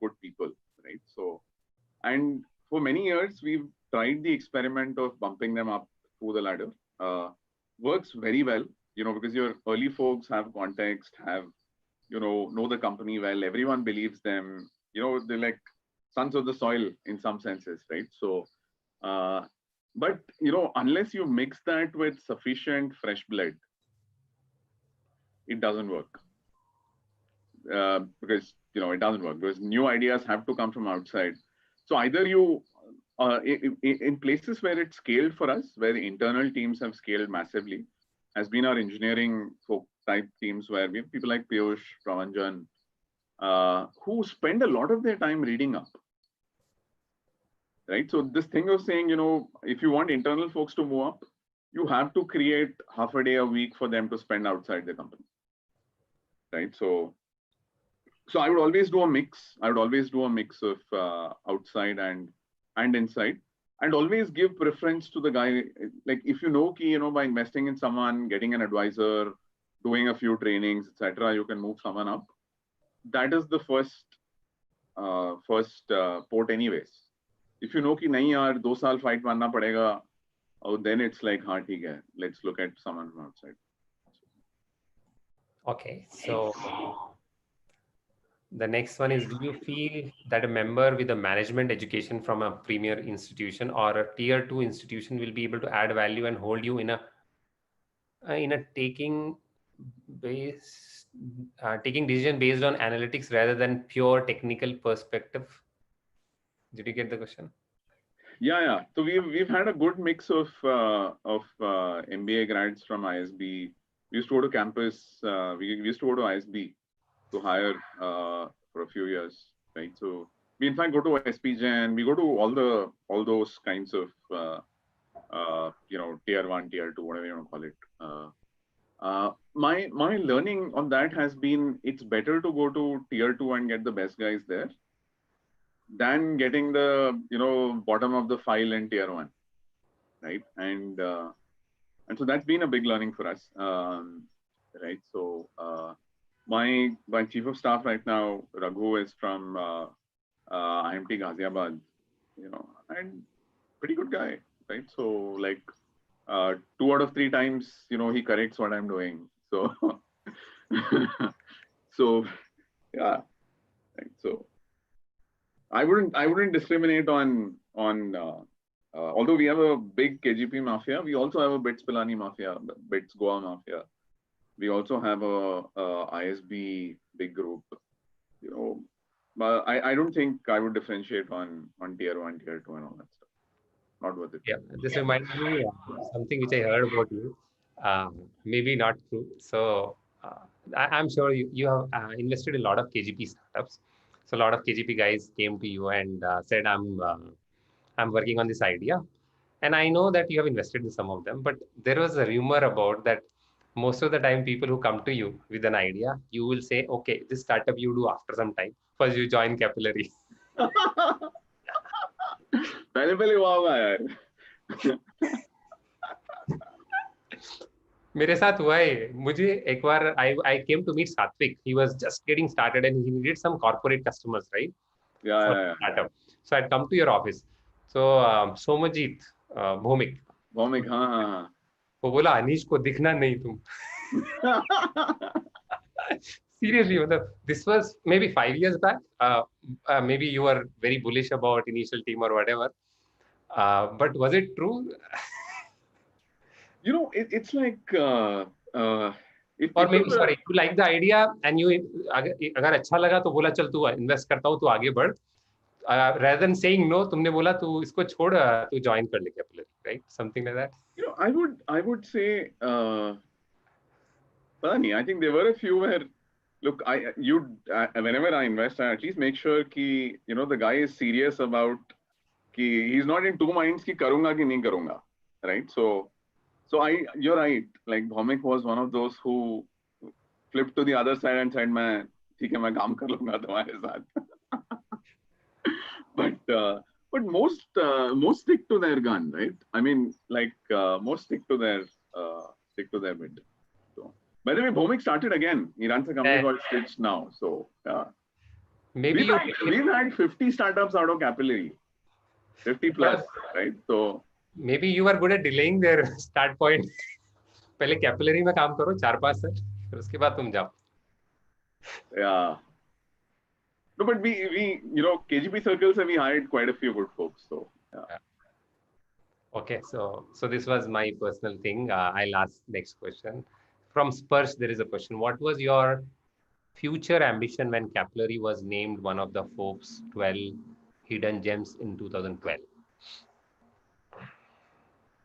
good people, right? So, and for many years, we've tried the experiment of bumping them up through the ladder. Works very well, because your early folks have context, have, know the company well. Everyone believes them. They're like sons of the soil in some senses, right? So, but, unless you mix that with sufficient fresh blood, it doesn't work. Because, it doesn't work because new ideas have to come from outside. So either you, in places where it's scaled for us, where the internal teams have scaled massively, has been our engineering folk type teams where we have people like Piyush, Pravanjan, who spend a lot of their time reading up. Right. So this thing of saying, if you want internal folks to move up, you have to create half a day a week for them to spend outside the company. Right. So I would always do a mix. I would always do a mix of outside and inside, and always give preference to the guy. Like if by investing in someone, getting an advisor, doing a few trainings, etc., you can move someone up. That is the first port anyways. If you know कि नहीं यार 2 साल fight मारना पड़ेगा, then it's like हाँ ठीक है, let's look at someone from outside. Okay, so the next one is, do you feel that a member with a management education from a premier institution or a tier 2 institution will be able to add value and hold you in a taking decision based on analytics rather than pure technical perspective? Did you get the question? Yeah. So we've had a good mix of MBA grads from ISB. We used to go to campus. We used to go to ISB to hire for a few years, right? So We in fact go to SPGen, we go to all those kinds of tier 1, tier 2, whatever you want to call it. My learning on that has been it's better to go to tier 2 and get the best guys there than getting the bottom of the file in tier 1, right? And so that's been a big learning for us, right? So my chief of staff right now, Raghu, is from IIT Ghaziabad, and pretty good guy, right? So like 2 out of 3 times, he corrects what I'm doing. So so yeah, right? So I wouldn't discriminate on although we have a big KGP mafia, we also have a Bits Pilani mafia, Bits Goa mafia. We also have a ISB big group, but I don't think I would differentiate on tier 1, tier 2 and all that stuff. Not worth it. Yeah, this reminds me of something which I heard about you. Maybe not true. So I'm sure you have invested in a lot of KGP startups. So a lot of KGP guys came to you and said, I'm working on this idea. And I know that you have invested in some of them, but there was a rumor about that most of the time people who come to you with an idea, you will say, okay, this startup you do after some time. First you join Capillary. पहले हुआ होगा यार. मेरे साथ हुआ है. मुझे एक बार I came to meet Satvik. He was just getting started and he needed some corporate customers, right? Yeah. Startup. So I'd come to your office. So Somajit, Bhomik, हाँ. वो बोला अनीश को दिखना नहीं तुम. Seriously, this was maybe 5 years back. Maybe you were very bullish about initial team or whatever. But was it true? It's like or maybe sorry, you like the idea and you अगर अच्छा लगा तो बोला चल तू invest करता हूँ तू आगे बढ़. Rather than saying no, तुमने बोला तू इसको छोड़ तू join कर ले Capillary, right? Something like that. I would say funny. I think there were a few where look, whenever I invest, I at least make sure कि the guy is serious about कि he's not in two minds कि करूँगा कि नहीं करूँगा, right? So you're right. Like Bhomesh was one of those who flipped to the other side and said, "मैं ठीक है मैं काम कर लूँगा तुम्हारे साथ." But most stick to their gun, right? I mean, like most stick to their bid. So, by the way, Bhomesh started again. He runs a company called Stitch now. So maybe we've had 50 startups out of Capillary, 50 plus, right? So maybe you are good at delaying their start point. पहले Capillary में काम करो 4-5 साल, फिर उसके बाद तुम जाओ. Yeah. No, but we KGP circles we hired quite a few good folks. So yeah. Okay, so this was my personal thing. I'll ask next question. From Spurs, there is a question. What was your future ambition when Capillary was named one of the Forbes 12 hidden gems in 2012?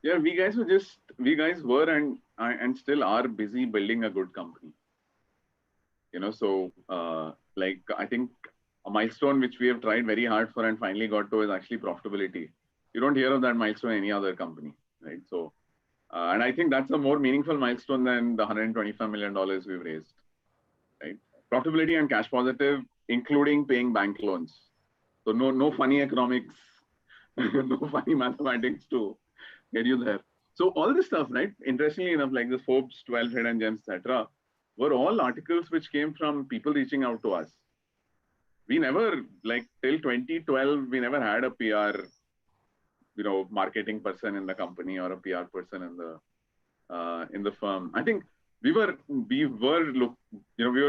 Yeah, we guys were and still are busy building a good company. So like I think a milestone which we have tried very hard for and finally got to is actually profitability. You don't hear of that milestone in any other company, right? So and I think that's a more meaningful milestone than the $125 million we've raised, right? Profitability and cash positive, including paying bank loans. So no funny economics, no funny mathematics to get you there. So all this stuff, right? Interestingly enough, like the Forbes 12 hidden gems, etc., were all articles which came from people reaching out to us. We never, like till 2012, we never had a PR, marketing person in the company or a PR person in the firm. I think we were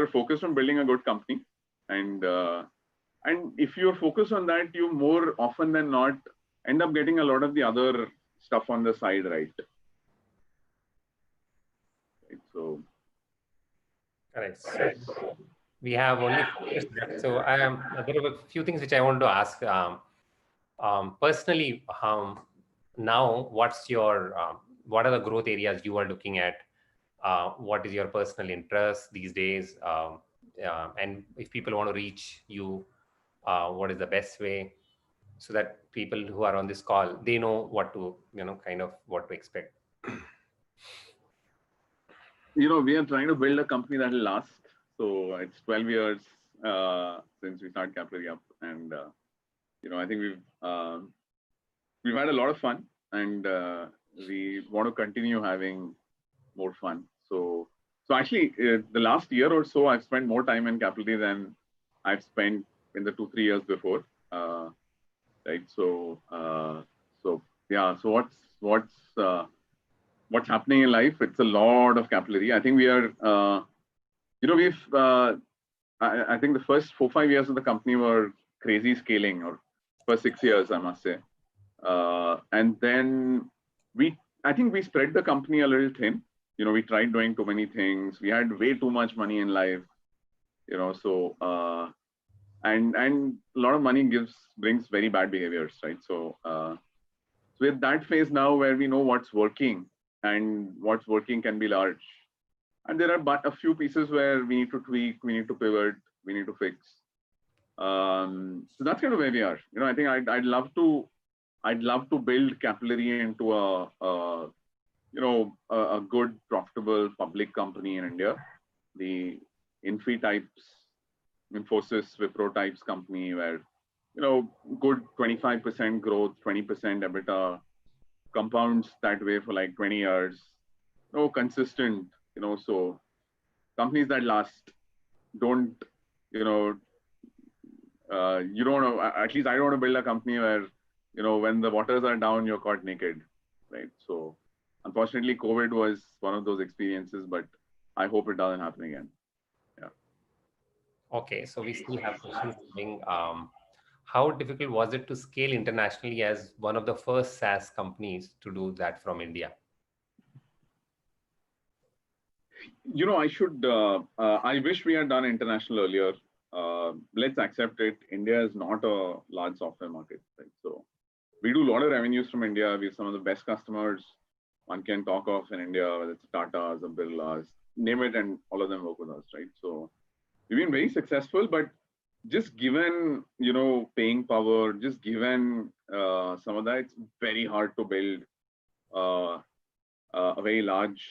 focused on building a good company, and if you're focused on that, you more often than not end up getting a lot of the other stuff on the side, right? So, correct. So we have only so there are a few things which I want to ask. Personally, now what's your what are the growth areas you are looking at? What is your personal interest these days? And if people want to reach you, what is the best way, so that people who are on this call, they know what to, kind of what to expect. We are trying to build a company that will last. So it's 12 years since we started Capillary up, and I think we've had a lot of fun, and we want to continue having more fun. So actually, the last year or so, I've spent more time in Capillary than I've spent in the 2-3 years before. Right. So yeah. So what's happening in life? It's a lot of Capillary. I think we are. I think the first 4-5 years of the company were crazy scaling, or first 6 years, I must say. And then I think we spread the company a little thin. We tried doing too many things. We had way too much money in life. So and a lot of money brings very bad behaviors, right? So with that phase now, where we know what's working and what's working can be large, and there are but a few pieces where we need to tweak, we need to pivot, we need to fix. So that's kind of where we are. I think I'd love to build Capillary into a good, profitable public company in India. The Infosys Wipro types company where, good 25% growth, 20% EBITDA, compounds that way for like 20 years, consistent, so companies that last don't, you don't want to, at least I don't want to build a company where, when the waters are down, you're caught naked, right? So unfortunately, COVID was one of those experiences, but I hope it doesn't happen again. Yeah. Okay, so we still have questions coming. How difficult was it to scale internationally as one of the first SaaS companies to do that from India? I wish we had done international earlier. Let's accept it. India is not a large software market, right? So we do a lot of revenues from India. We have some of the best customers one can talk of in India, whether it's Tata's or Birla's, name it, and all of them work with us, right? So we've been very successful, but just given, paying power, just given some of that, it's very hard to build a very large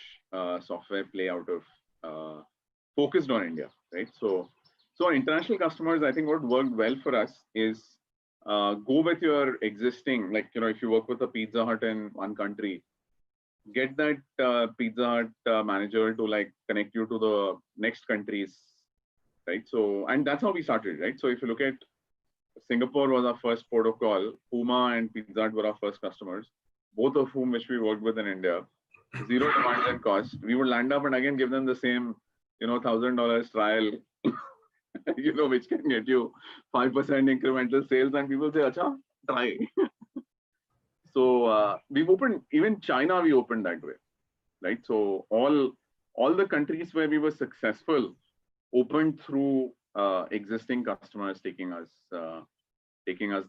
software play out of focused on India, right? So international customers, I think what worked well for us is go with your existing, like, if you work with a Pizza Hut in one country, get that Pizza Hut manager to like connect you to the next countries, right? So, and that's how we started, right? So if you look at Singapore was our first port of call, Puma and Pizza Hut were our first customers, both of whom which we worked with in India. Zero demand and cost. We would land up and again give them the same, $1,000 trial, which can get you 5% incremental sales, and people say, "Acha, try." So we've opened, even China, we opened that way, right? So all the countries where we were successful opened through existing customers taking us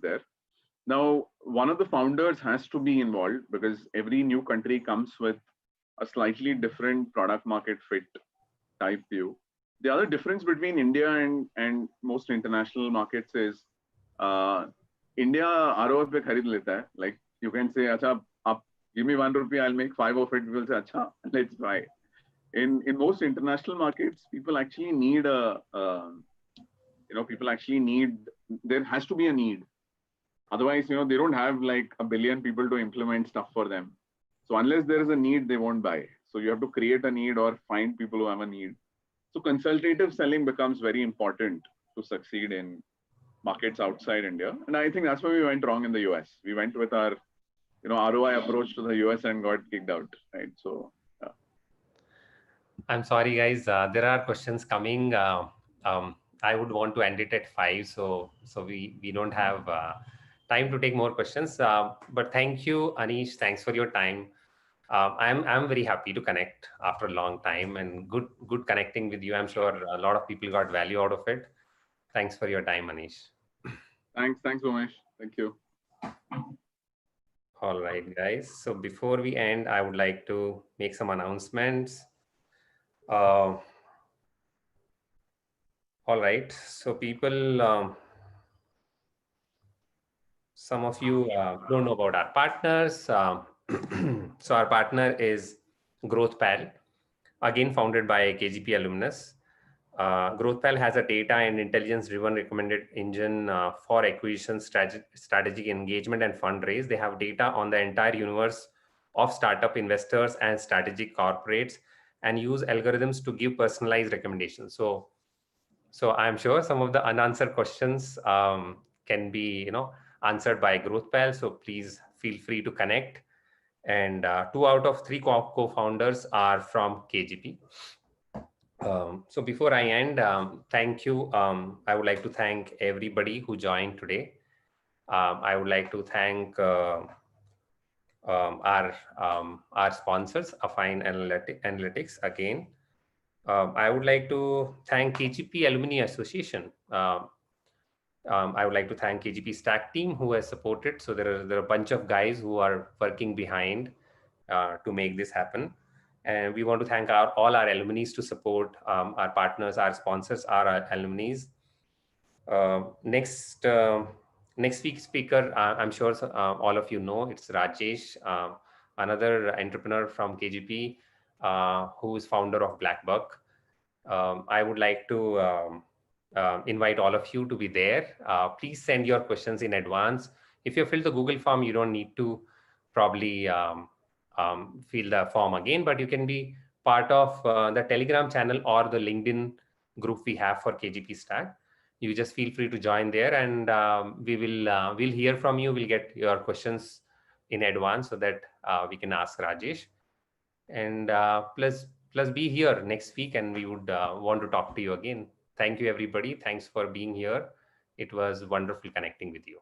there. Now, one of the founders has to be involved because every new country comes with a slightly different product market fit type view. The other difference between India and most international markets is India ROF pe kharid leta hai. Like you can say, "Acha, give me ₹1, I'll make 5 of it." People say, "Acha, let's try." In most international markets, people actually need there has to be a need. Otherwise, they don't have like a billion people to implement stuff for them. So unless there is a need, they won't buy. So you have to create a need or find people who have a need. So consultative selling becomes very important to succeed in markets outside India. And I think that's why we went wrong in the US. We went with our, ROI approach to the US and got kicked out, right? So, yeah. I'm sorry, guys. There are questions coming. I would want to end it at 5, so we don't have time to take more questions. But thank you, Aneesh. Thanks for your time. I'm very happy to connect after a long time, and good connecting with you. I'm sure a lot of people got value out of it. Thanks for your time, Aneesh. Thanks, Bhomesh. Thank you. All right, guys. So before we end, I would like to make some announcements. All right. So people, some of you don't know about our partners. So our partner is GrowthPal, again founded by KGP Alumnus. GrowthPal has a data and intelligence-driven recommended engine for acquisition, strategic engagement, and fundraise. They have data on the entire universe of startup investors and strategic corporates, and use algorithms to give personalized recommendations. So I'm sure some of the unanswered questions can be, answered by GrowthPal. So please feel free to connect. And 2 out of 3 co-founders are from KGP. So before I end, thank you. I would like to thank everybody who joined today. I would like to thank our sponsors, Affine Analytics again. I would like to thank KGP Alumni Association. I would like to thank KGP STAC team who has supported. So there are a bunch of guys who are working behind to make this happen. And we want to thank all our alumni to support our partners, our sponsors, our alumni. Next week's speaker, I'm sure all of you know, it's Rajesh, another entrepreneur from KGP, who is founder of Blackbuck. I would like to invite all of you to be there. Please send your questions in advance. If you fill the Google form, you don't need to probably fill the form again, but you can be part of the Telegram channel or the LinkedIn group we have for KGP Stack. You just feel free to join there, and we'll hear from you. We'll get your questions in advance so that we can ask Rajesh. And plus be here next week, and we would want to talk to you again. Thank you, everybody. Thanks for being here. It was wonderful connecting with you.